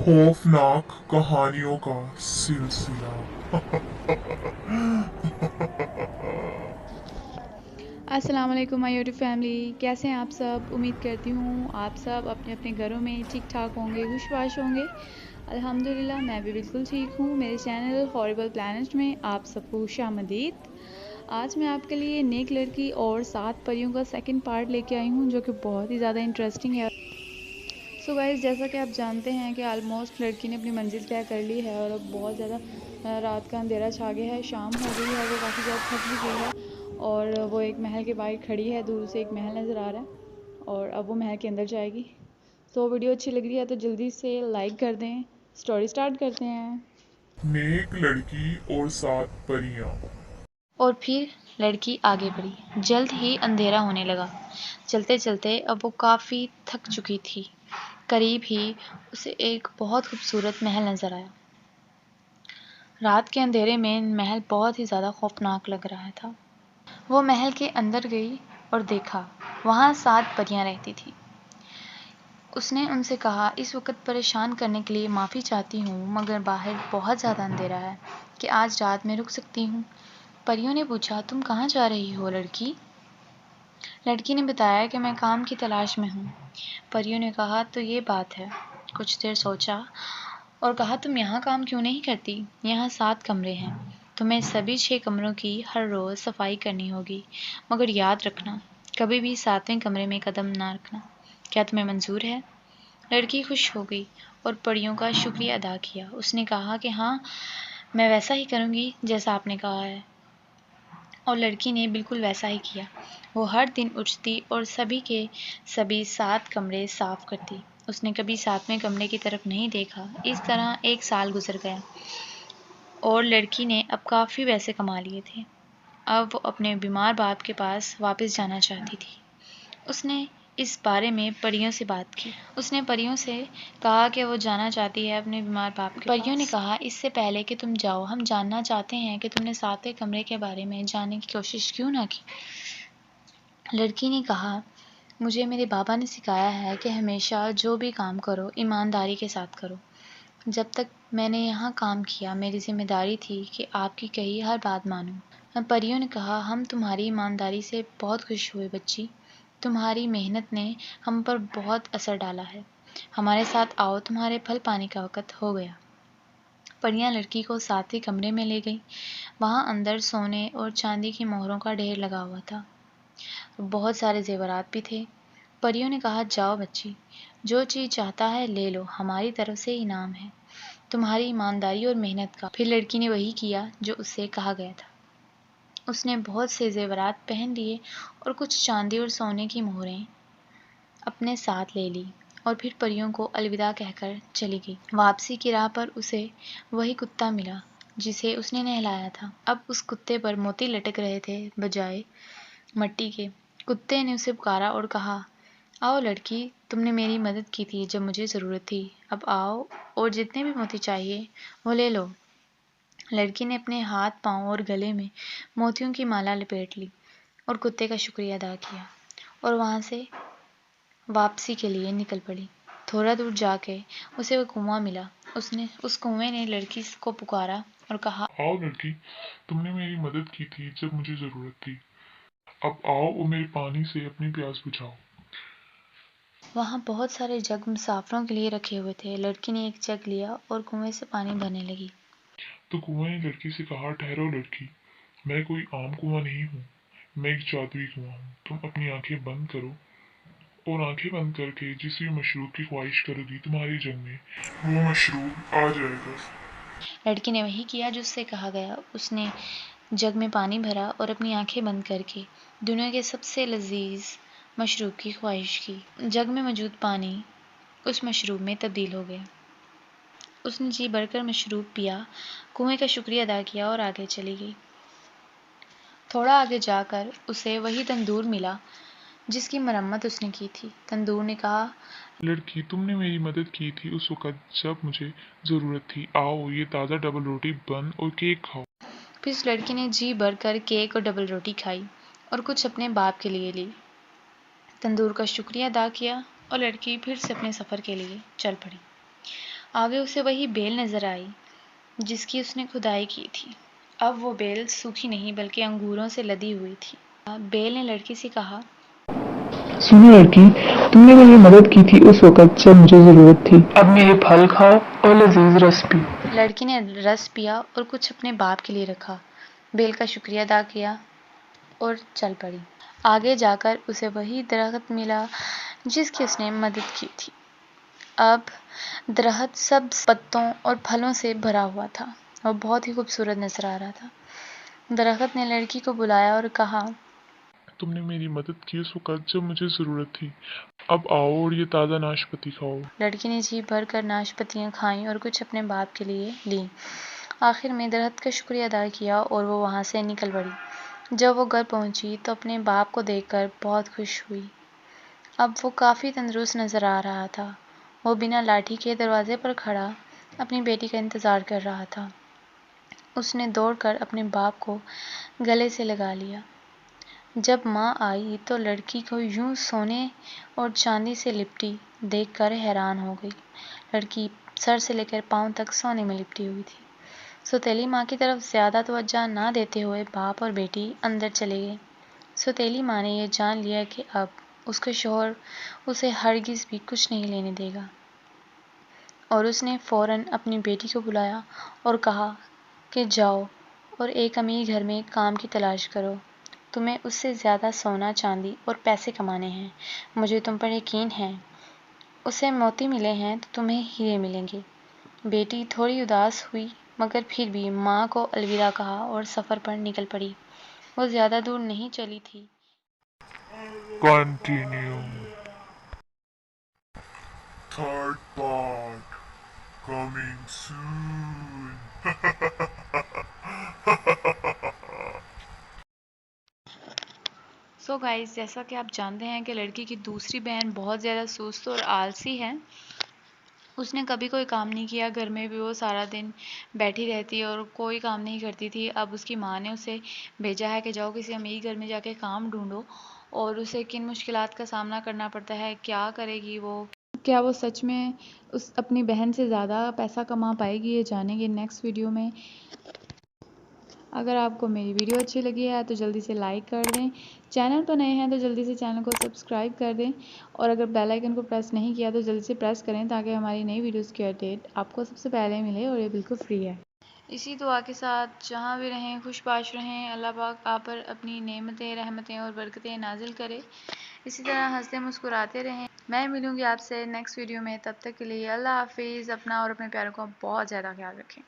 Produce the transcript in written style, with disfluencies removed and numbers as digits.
खौफनाक कहानियों का सिलसिला। अस्सलाम वालेकुम माय यूट्यूब फैमिली, कैसे हैं आप सब। उम्मीद करती हूँ आप सब अपने अपने घरों में ठीक ठाक होंगे, खुशबाश होंगे। अल्हम्दुलिल्लाह मैं भी बिल्कुल ठीक हूँ। मेरे चैनल हॉरिबल प्लैनेट में आप सबको खुशामदीद। आज मैं आपके लिए नेक लड़की और 7 परियों का सेकंड पार्ट लेके आई हूँ, जो कि बहुत ही ज़्यादा इंटरेस्टिंग है। सो गाइस, जैसा कि आप जानते हैं कि ऑलमोस्ट लड़की ने अपनी मंजिल तय कर ली है और अब बहुत ज़्यादा रात का अंधेरा छा गया है, शाम हो गई है, वो काफ़ी ज़्यादा थक भी गई है और वो एक महल के बाहर खड़ी है। दूर से एक महल नज़र आ रहा है और अब वो महल के अंदर जाएगी। तो वीडियो अच्छी लग रही है तो जल्दी से लाइक कर दें। स्टोरी स्टार्ट करते हैं। नेक लड़की और 7 परियां। और फिर लड़की आगे बढ़ी। जल्द ही अंधेरा होने लगा। चलते चलते अब वो काफ़ी थक चुकी थी। करीब ही उसे एक बहुत खूबसूरत महल नज़र आया। रात के अंधेरे में महल बहुत ही ज़्यादा खौफनाक लग रहा था। वो महल के अंदर गई और देखा वहाँ 7 परियां रहती थी। उसने उनसे कहा, इस वक्त परेशान करने के लिए माफ़ी चाहती हूँ, मगर बाहर बहुत ज़्यादा अंधेरा है कि आज रात में रुक सकती हूँ। परियों ने पूछा, तुम कहाँ जा रही हो लड़की? लड़की ने बताया कि मैं काम की तलाश में हूँ। परियों ने कहा, तो ये बात है। कुछ देर सोचा और कहा, तुम यहाँ काम क्यों नहीं करती? यहाँ 7 कमरे हैं। तुम्हें सभी 6 कमरों की हर रोज़ सफाई करनी होगी, मगर याद रखना कभी भी 7वें कमरे में कदम ना रखना। क्या तुम्हें मंजूर है? लड़की खुश हो गई और परियों का शुक्रिया अदा किया। उसने कहा कि हाँ, मैं वैसा ही करूँगी जैसा आपने कहा है। और लड़की ने बिल्कुल वैसा ही किया। वो हर दिन उठती और सभी के सभी 7 कमरे साफ करती। उसने कभी 7वें कमरे की तरफ नहीं देखा। इस तरह 1 साल गुजर गया और लड़की ने अब काफ़ी पैसे कमा लिए थे। अब वो अपने बीमार बाप के पास वापस जाना चाहती थी। उसने इस बारे में परियों से बात की। उसने परियों से कहा कि वो जाना चाहती है अपने बीमार बाप के परियों ने कहा, इससे पहले कि तुम जाओ, हम जानना चाहते हैं कि तुमने 7वें कमरे के बारे में जानने की कोशिश क्यों ना की। लड़की ने कहा, मुझे मेरे बाबा ने सिखाया है कि हमेशा जो भी काम करो ईमानदारी के साथ करो। जब तक मैंने यहाँ काम किया, मेरी जिम्मेदारी थी कि आपकी कही हर बात मानूं। परियों ने कहा, हम तुम्हारी ईमानदारी से बहुत खुश हुए बच्ची। तुम्हारी मेहनत ने हम पर बहुत असर डाला है। हमारे साथ आओ, तुम्हारे फल पाने का वक़्त हो गया। परियां लड़की को 7वें कमरे में ले गईं। वहाँ अंदर सोने और चांदी की मोहरों का ढेर लगा हुआ था। बहुत सारे जेवरात भी थे। परियों ने कहा, जाओ बच्ची, जो चीज़ चाहता है ले लो, हमारी तरफ से इनाम है तुम्हारी ईमानदारी और मेहनत का। फिर लड़की ने वही किया जो उससे कहा गया था। उसने बहुत से जेवरात पहन लिए और कुछ चांदी और सोने की मोहरें अपने साथ ले ली और फिर परियों को अलविदा कहकर चली गई। वापसी की राह पर उसे वही कुत्ता मिला जिसे उसने नहलाया था। अब उस कुत्ते पर मोती लटक रहे थे बजाय मट्टी के। कुत्ते ने उसे पुकारा और कहा, आओ लड़की, तुमने मेरी मदद की थी जब मुझे ज़रूरत थी। अब आओ और जितने भी मोती चाहिए वो ले लो। लड़की ने अपने हाथ, पाँव और गले में मोतियों की माला लपेट ली और कुत्ते का शुक्रिया अदा किया और वहाँ से वापसी के लिए निकल पड़ी। थोड़ा दूर जाके उसे वो कुआं मिला। उस कुएं ने लड़की को पुकारा और कहा, आओ लड़की, तुमने मेरी मदद की थी जब मुझे जरूरत थी। अब आओ और मेरे पानी से अपनी प्यास बुझाओ। वहाँ बहुत सारे जग मुसाफिरों के लिए रखे हुए थे। लड़की ने एक जग लिया और कुएं से पानी भरने लगी। तो कुएं ने लड़की से कहा, ठहरो लड़की, मैं कोई आम कुआं नहीं हूँ, मैं एक जादुई कुआं हूँ। तुम अपनी आंखें बंद करो और आंखें बंद करके जिस भी मशरूब की ख्वाहिश करोगी तुम्हारे जग में, वो मशरूब आ जाएगा। लड़की ने वही किया जो उससे कहा गया। उसने जग में पानी भरा और अपनी आंखें बंद करके दुनिया के सबसे लजीज मशरूब की ख्वाहिश की। जग में मौजूद पानी उस मशरूब में तब्दील हो गया। उसने जी भरकर मशरूब पिया, कुएं का शुक्रिया अदा किया और आगे चली गई। थोड़ा आगे जाकर उसे वही तंदूर मिला जिसकी मरम्मत उसने की थी। तंदूर ने कहा, लड़की, तुमने मेरी मदद की थी उस वक़्त जब मुझे ज़रूरत थी। आओ, ये ताज़ा डबल रोटी, बन और केक खाओ। फिर उस लड़की ने जी भरकर केक और डबल रोटी खाई और कुछ अपने बाप के लिए ली। तंदूर का शुक्रिया अदा किया और लड़की फिर से अपने सफ़र के लिए चल पड़ी। آگے اسے وہی بیل نظر آئی جس کی اس نے کھدائی کی تھی۔ اب وہ بیل سوکھی نہیں بلکہ انگوروں سے لدی ہوئی تھی۔ بیل نے لڑکی سے کہا، سنو لڑکی، تم نے میری مدد کی تھی اس وقت جب مجھے ضرورت تھی، اب میرے پھل کھاؤ اور لذیذ رس پی۔ لڑکی نے رس پیا اور کچھ اپنے باپ کے لیے رکھا، بیل کا شکریہ ادا کیا اور چل پڑی۔ آگے جا کر اسے وہی درخت ملا جس کی اس نے مدد کی تھی۔ اب درخت سبز پتوں اور پھلوں سے بھرا ہوا تھا اور بہت ہی خوبصورت نظر آ رہا تھا۔ درخت نے لڑکی کو بلایا اور کہا، تم نے میری مدد کی اس وقت جب مجھے ضرورت تھی، اب آؤ اور یہ تازہ ناشپتی کھاؤ۔ لڑکی نے جی بھر کر ناشپتیاں کھائیں اور کچھ اپنے باپ کے لیے لیں۔ آخر میں درخت کا شکریہ ادا کیا اور وہ وہاں سے نکل پڑی۔ جب وہ گھر پہنچی تو اپنے باپ کو دیکھ کر بہت خوش ہوئی۔ اب وہ کافی تندرست نظر آ رہا تھا۔ وہ بنا لاٹھی کے دروازے پر کھڑا اپنی بیٹی کا انتظار کر رہا تھا۔ اس نے دوڑ کر اپنے باپ کو گلے سے لگا لیا۔ جب ماں آئی تو لڑکی کو یوں سونے اور چاندی سے لپٹی دیکھ کر حیران ہو گئی۔ لڑکی سر سے لے کر پاؤں تک سونے میں لپٹی ہوئی تھی۔ سوتیلی ماں کی طرف زیادہ توجہ نہ دیتے ہوئے باپ اور بیٹی اندر چلے گئے۔ سوتیلی ماں نے یہ جان لیا کہ اب اس کا شوہر اسے ہرگز بھی کچھ نہیں لینے دے گا، اور اس نے فوراً اپنی بیٹی کو بلایا اور کہا کہ جاؤ اور ایک امیر گھر میں کام کی تلاش کرو۔ تمہیں اس سے زیادہ سونا چاندی اور پیسے کمانے ہیں۔ مجھے تم پر یقین ہے، اسے موتی ملے ہیں تو تمہیں ہیرے ملیں گے۔ بیٹی تھوڑی اداس ہوئی مگر پھر بھی ماں کو الوداع کہا اور سفر پر نکل پڑی۔ وہ زیادہ دور نہیں چلی تھی۔ کنٹینیو تھرڈ پارٹ کمنگ سون۔ سو گائز، جیسا کہ آپ جانتے ہیں کہ لڑکی کی دوسری بہن بہت زیادہ سست اور آلسی ہے۔ اس نے کبھی کوئی کام نہیں کیا، گھر میں بھی وہ سارا دن بیٹھی رہتی اور کوئی کام نہیں کرتی تھی۔ اب اس کی ماں نے اسے بھیجا ہے کہ جاؤ کسی امیر گھر میں جا کے کام ڈھونڈو، اور اسے کن مشکلات کا سامنا کرنا پڑتا ہے، کیا کرے گی وہ، کیا وہ سچ میں اپنی بہن سے زیادہ پیسہ کما پائے گی، یہ جانیں گے نیکسٹ ویڈیو میں۔ اگر آپ کو میری ویڈیو اچھی لگی ہے تو جلدی سے لائک کر دیں، چینل پر نئے ہیں تو جلدی سے چینل کو سبسکرائب کر دیں، اور اگر بیل آئیکن کو پریس نہیں کیا تو جلدی سے پریس کریں تاکہ ہماری نئی ویڈیوز کی اپڈیٹ آپ کو سب سے پہلے ملے، اور یہ بالکل فری ہے۔ اسی دعا کے ساتھ جہاں بھی رہیں خوش باش رہیں، اللہ پاک آپ پر اپنی نعمتیں، رحمتیں اور برکتیں نازل کرے۔ اسی طرح ہنستے مسکراتے رہیں۔ میں ملوں گی آپ سے نیکسٹ ویڈیو میں، تب تک کے لیے اللہ حافظ۔ اپنا اور اپنے پیاروں کا بہت زیادہ خیال رکھیں۔